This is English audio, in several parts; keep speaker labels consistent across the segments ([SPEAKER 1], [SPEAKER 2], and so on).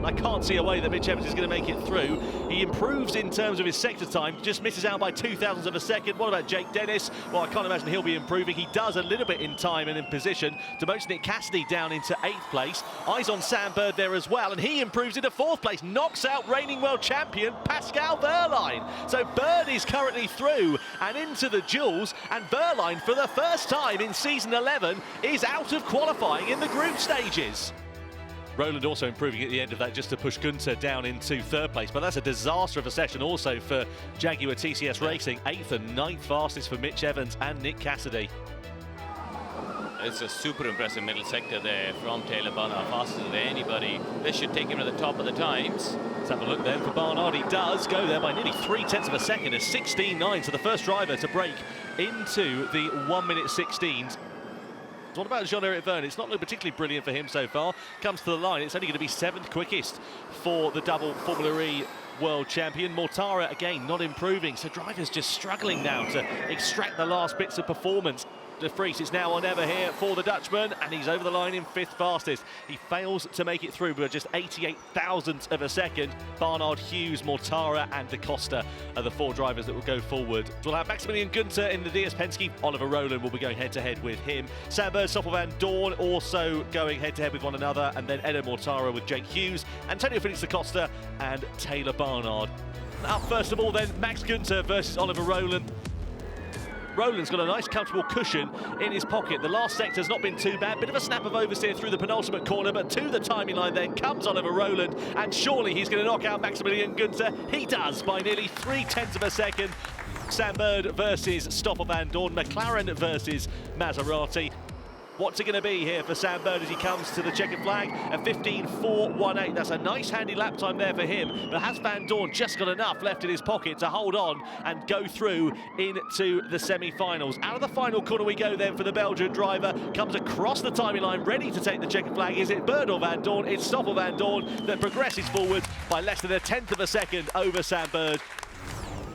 [SPEAKER 1] I can't see a way that Mitch Evans is going to make it through. He improves in terms of his sector time, just misses out by 0.02 of a second. What about Jake Dennis? Well, I can't imagine he'll be improving. He does a little bit in time and in position. Demotes Nick Cassidy down into 8th place. Eyes on Sam Bird there as well, and he improves into 4th place. Knocks out reigning world champion Pascal Wehrlein. So Bird is currently through and into the duels, and Wehrlein, for the first time in season 11, is out of qualifying in the group stages. Roland also improving at the end of that just to push Gunter down into 3rd place, but that's a disaster of a session also for Jaguar TCS Racing. 8th and 9th fastest for Mitch Evans and Nick Cassidy.
[SPEAKER 2] It's a super impressive middle sector there from Taylor Barnard, faster than anybody. This should take him to the top of the times.
[SPEAKER 1] Let's have a look then for Barnard. He does go there by nearly 0.3 of a second, a 16.9, so the first driver to break into the 1:16. What about Jean-Eric Verne? It's not looked particularly brilliant for him so far. Comes to the line, it's only going to be 7th quickest for the double Formula E world champion. Mortara, again, not improving, so drivers just struggling now to extract the last bits of performance. De Vries is now or never here for the Dutchman, and he's over the line in 5th fastest. He fails to make it through by just 88,000th of a second. Barnard, Hughes, Mortara and De Costa are the 4 drivers that will go forward. We'll have Maximilian Gunter in the DS Penske. Oliver Rowland will be going head-to-head with him. Sam Bird, Stoffel van Dorn also going head-to-head with one another, and then Edo Mortara with Jake Hughes, Antonio Felix Da Costa and Taylor Barnard. Up first of all then, Max Gunter versus Oliver Rowland. Rowland's got a nice comfortable cushion in his pocket. The last sector's not been too bad. Bit of a snap of oversteer through the penultimate corner, but to the timing line then comes Oliver Rowland, and surely he's going to knock out Maximilian Gunter. He does by nearly 0.3 of a second. Sam Bird versus Stoffel van Dorn, McLaren versus Maserati. What's it going to be here for Sam Bird as he comes to the checkered flag? A 15.418. That's a nice handy lap time there for him. But has Van Dorn just got enough left in his pocket to hold on and go through into the semi-finals? Out of the final corner we go then for the Belgian driver. Comes across the timing line, ready to take the checkered flag. Is it Bird or Van Dorn? It's Stoffel van Dorn that progresses forward by less than 1/10 of a second over Sam Bird.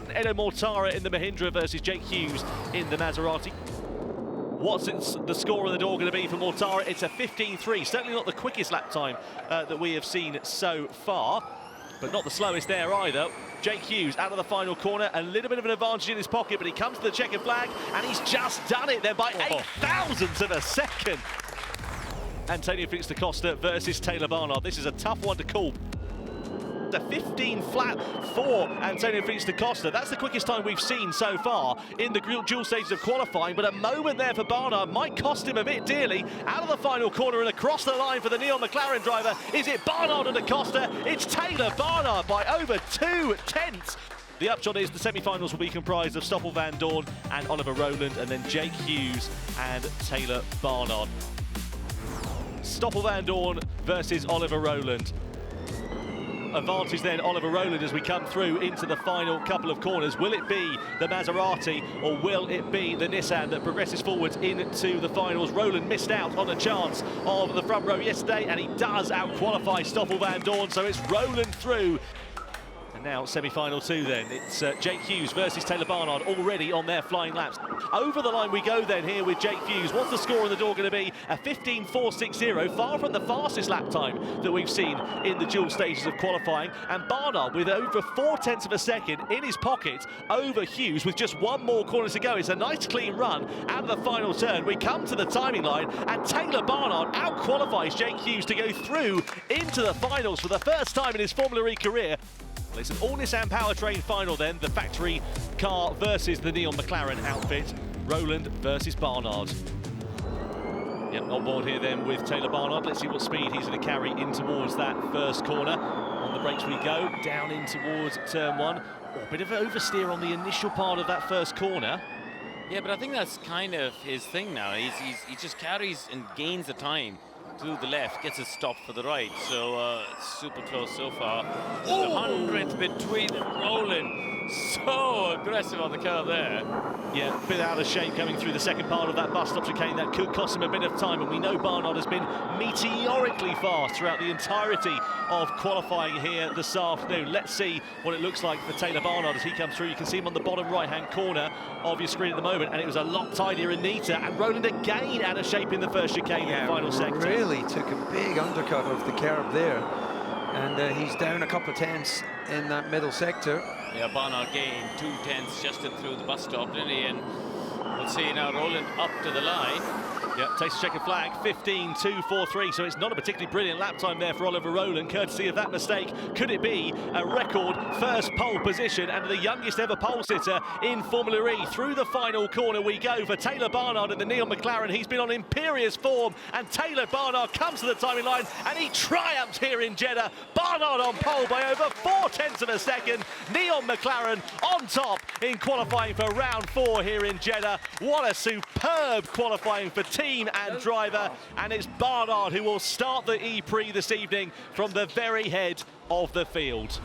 [SPEAKER 1] Edo Mortara in the Mahindra versus Jake Hughes in the Maserati. What's the score of the door going to be for Mortara? It's a 15.3, certainly not the quickest lap time that we have seen so far, but not the slowest there either. Jake Hughes out of the final corner, a little bit of an advantage in his pocket, but he comes to the checkered flag, and he's just done it then by 0.008 of a second. Antonio Felix Da Costa versus Taylor Barnard. This is a tough one to call. A 15 flat for Antonio Felix Da Costa. That's the quickest time we've seen so far in the dual stages of qualifying, but a moment there for Barnard might cost him a bit dearly. Out of the final corner and across the line for the Neon McLaren driver. Is it Barnard or Da Costa? It's Taylor Barnard by over 0.2. The upshot is the semi-finals will be comprised of Stoffel van Dorn and Oliver Rowland, and then Jake Hughes and Taylor Barnard. Stoffel van Dorn versus Oliver Rowland. Advantage then Oliver Rowland as we come through into the final couple of corners. Will it be the Maserati or will it be the Nissan that progresses forwards into the finals? Rowland missed out on a chance of the front row yesterday, and he does out-qualify Stoffel van Dorn, so it's Rowland through. And now semi-final 2 then. It's Jake Hughes versus Taylor Barnard already on their flying laps. Over the line we go then here with Jake Hughes. What's the score on the door going to be? A 15.460, far from the fastest lap time that we've seen in the dual stages of qualifying. And Barnard with over 0.4 of a second in his pocket over Hughes with just one more corner to go. It's a nice clean run out of the final turn. We come to the timing line, and Taylor Barnard out-qualifies Jake Hughes to go through into the finals for the first time in his Formula E career. It's an all-Nissan powertrain final then, the factory car versus the Neon McLaren outfit. Rowland versus Barnard. Yep, on board here then with Taylor Barnard. Let's see what speed he's going to carry in towards that first corner. On the brakes we go, down in towards turn 1. Oh, a bit of an oversteer on the initial part of that first corner.
[SPEAKER 2] Yeah, but I think that's kind of his thing now. He just carries and gains the time to the left, gets a stop for the right, so it's super close so far. The 100th between Rowland. So aggressive on the curve there.
[SPEAKER 1] Yeah, a bit out of shape coming through the second part of that bus stop chicane. That could cost him a bit of time, and we know Barnard has been meteorically fast throughout the entirety of qualifying here this afternoon. Let's see what it looks like for Taylor Barnard as he comes through. You can see him on the bottom right-hand corner of your screen at the moment, and it was a lot tidier and neater. And Rowland again out of shape in the first chicane in the final sector.
[SPEAKER 3] Really took a big undercut of the curb there. and he's down a couple of tenths in that middle sector.
[SPEAKER 2] Yeah, Barnard gained 2 tenths just in through the bus stop, didn't he? And we'll see now Roland up to the line.
[SPEAKER 1] Yeah, takes a checkered flag, 15.243, so it's not a particularly brilliant lap time there for Oliver Rowland, courtesy of that mistake. Could it be a record first pole position and the youngest ever pole sitter in Formula E? Through the final corner we go for Taylor Barnard in the Neon McLaren. He's been on imperious form, and Taylor Barnard comes to the timing line, and he triumphs here in Jeddah. Barnard on pole by over 4 tenths of a second. Neon McLaren on top in qualifying for round 4 here in Jeddah. What a superb qualifying for team and driver, and it's Barnard who will start the E-Prix this evening from the very head of the field.